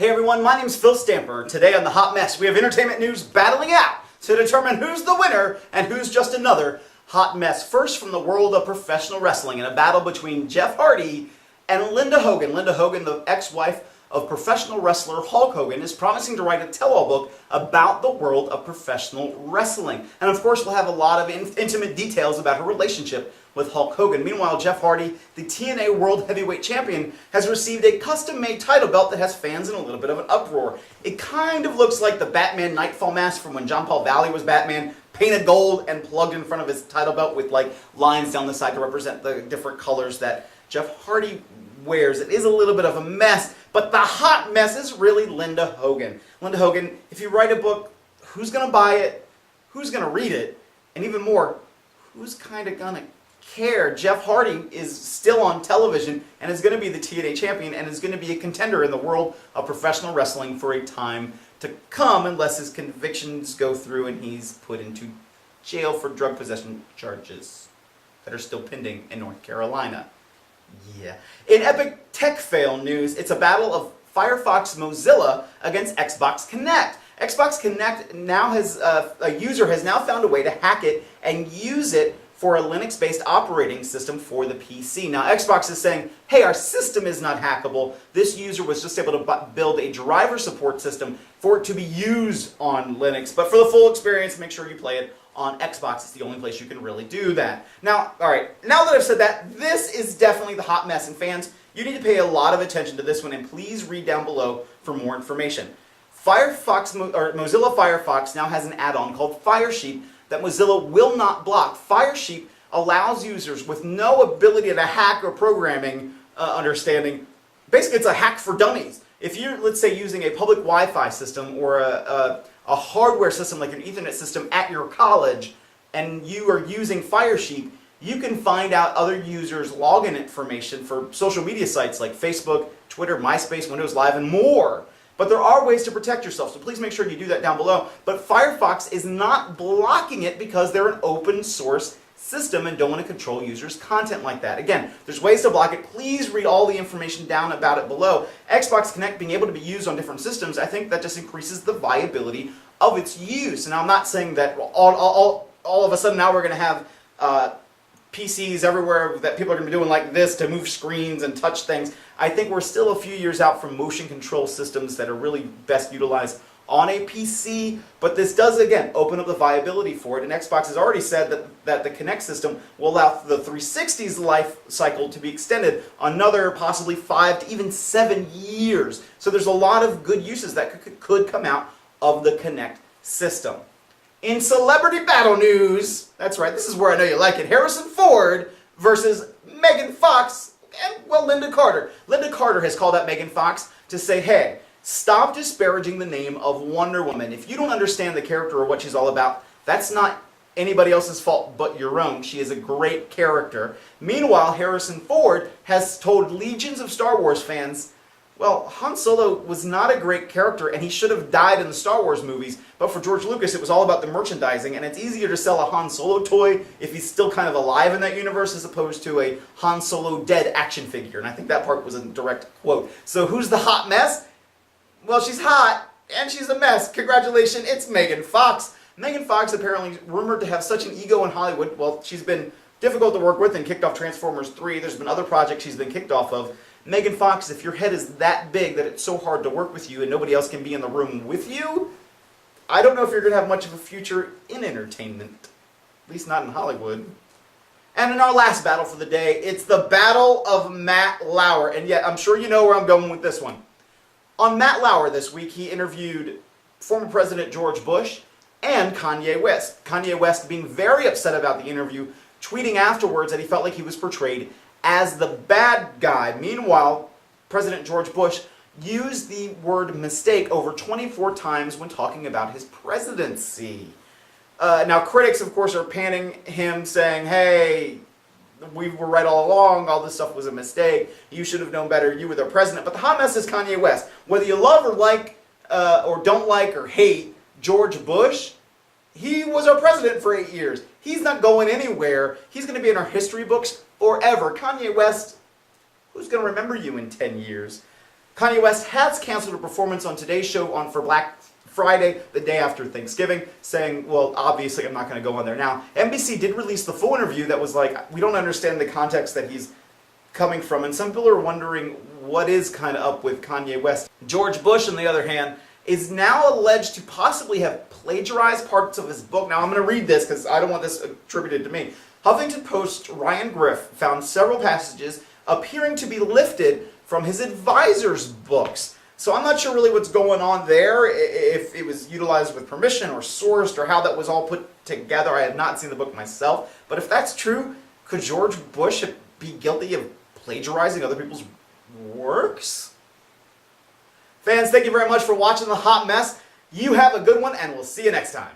Hey everyone, my name's Phil Stamper. Today on The Hot Mess, we have entertainment news battling out to determine who's the winner and who's just another hot mess. First, from the world of professional wrestling, in a battle between Jeff Hardy and Linda Hogan. Linda Hogan, the ex-wife of professional wrestler Hulk Hogan, is promising to write a tell-all book about the world of professional wrestling. And of course, we'll have a lot of intimate details about her relationship with Hulk Hogan. Meanwhile, Jeff Hardy, the TNA World Heavyweight Champion, has received a custom-made title belt that has fans in a little bit of an uproar. It kind of looks like the Batman Nightfall mask from when John Paul Valley was Batman, painted gold and plugged in front of his title belt with like lines down the side to represent the different colors that Jeff Hardy wears. It is a little bit of a mess, but the hot mess is really Linda Hogan. Linda Hogan, if you write a book, who's going to buy it? Who's going to read it? And even more, who's kind of going to care? Jeff Hardy is still on television and is going to be the TNA champion and is going to be a contender in the world of professional wrestling for a time to come, unless his convictions go through and he's put into jail for drug possession charges that are still pending in North Carolina. Yeah. In epic tech fail news, it's a battle of Firefox Mozilla against X-Box Kinect. X-Box Kinect now has, a user has now found a way to hack it and use it for a Linux-based operating system for the PC. Now, Xbox is saying, hey, our system is not hackable. This user was just able to build a driver support system for it to be used on Linux. But for the full experience, make sure you play it on Xbox. It's the only place you can really do that. Now, all right, now that I've said that, this is definitely the hot mess. And fans, you need to pay a lot of attention to this one, and please read down below for more information. Mozilla Firefox now has an add-on called Firesheep that Mozilla will not block. Firesheep allows users with no ability to hack or programming understanding. Basically, it's a hack for dummies. If you're, let's say, using a public Wi-Fi system or a hardware system like an Ethernet system at your college, and you are using Firesheep, you can find out other users' login information for social media sites like Facebook, Twitter, MySpace, Windows Live, and more. But there are ways to protect yourself, so please make sure you do that down below. But Firefox is not blocking it because they're an open source system and don't want to control users' content like that. Again, there's ways to block it. Please read all the information down about it below. Xbox Kinect being able to be used on different systems, I think that just increases the viability of its use. And I'm not saying that all of a sudden now we're going to have PCs everywhere that people are going to be doing like this to move screens and touch things. I think we're still a few years out from motion control systems that are really best utilized on a PC, but this does, again, open up the viability for it, and Xbox has already said that the Kinect system will allow the 360's life cycle to be extended another possibly 5 to even 7 years. So there's a lot of good uses that could come out of the Kinect system. In celebrity battle news, that's right, this is where I know you like it, Harrison Ford versus Megan Fox and, well, Lynda Carter. Lynda Carter has called out Megan Fox to say, hey, stop disparaging the name of Wonder Woman. If you don't understand the character or what she's all about, that's not anybody else's fault but your own. She is a great character. Meanwhile, Harrison Ford has told legions of Star Wars fans, well, Han Solo was not a great character and he should have died in the Star Wars movies, but for George Lucas it was all about the merchandising, and it's easier to sell a Han Solo toy if he's still kind of alive in that universe as opposed to a Han Solo dead action figure, and I think that part was a direct quote. So who's the hot mess? Well, she's hot and she's a mess. Congratulations, it's Megan Fox. Megan Fox, apparently rumored to have such an ego in Hollywood. Well, she's been difficult to work with and kicked off Transformers 3. There's been other projects she's been kicked off of. Megan Fox, if your head is that big that it's so hard to work with you and nobody else can be in the room with you, I don't know if you're going to have much of a future in entertainment. At least not in Hollywood. And in our last battle for the day, it's the battle of Matt Lauer. And yet, I'm sure you know where I'm going with this one. On Matt Lauer this week, he interviewed former President George Bush and Kanye West. Kanye West being very upset about the interview, tweeting afterwards that he felt like he was portrayed as the bad guy. Meanwhile, President George Bush used the word mistake over 24 times when talking about his presidency. Now, critics, of course, are panning him, saying, hey, we were right all along, all this stuff was a mistake, you should have known better, you were the president. But the hot mess is Kanye West. Whether you love or like, or don't like or hate George Bush, he was our president for 8 years. He's not going anywhere. He's going to be in our history books forever. Kanye West, who's going to remember you in 10 years? Kanye West has canceled a performance on Today's Show for Black Friday, the day after Thanksgiving, saying, well, obviously I'm not going to go on there now. NBC did release the full interview that was like, we don't understand the context that he's coming from, and some people are wondering what is kind of up with Kanye West. George Bush, on the other hand, is now alleged to possibly have plagiarized parts of his book. Now I'm going to read this because I don't want this attributed to me. Huffington Post Ryan Griff found several passages appearing to be lifted from his advisor's books. So I'm not sure really what's going on there, if it was utilized with permission or sourced or how that was all put together. I have not seen the book myself. But if that's true, could George Bush be guilty of plagiarizing other people's works? Fans, thank you very much for watching The Hot Mess. You have a good one, and we'll see you next time.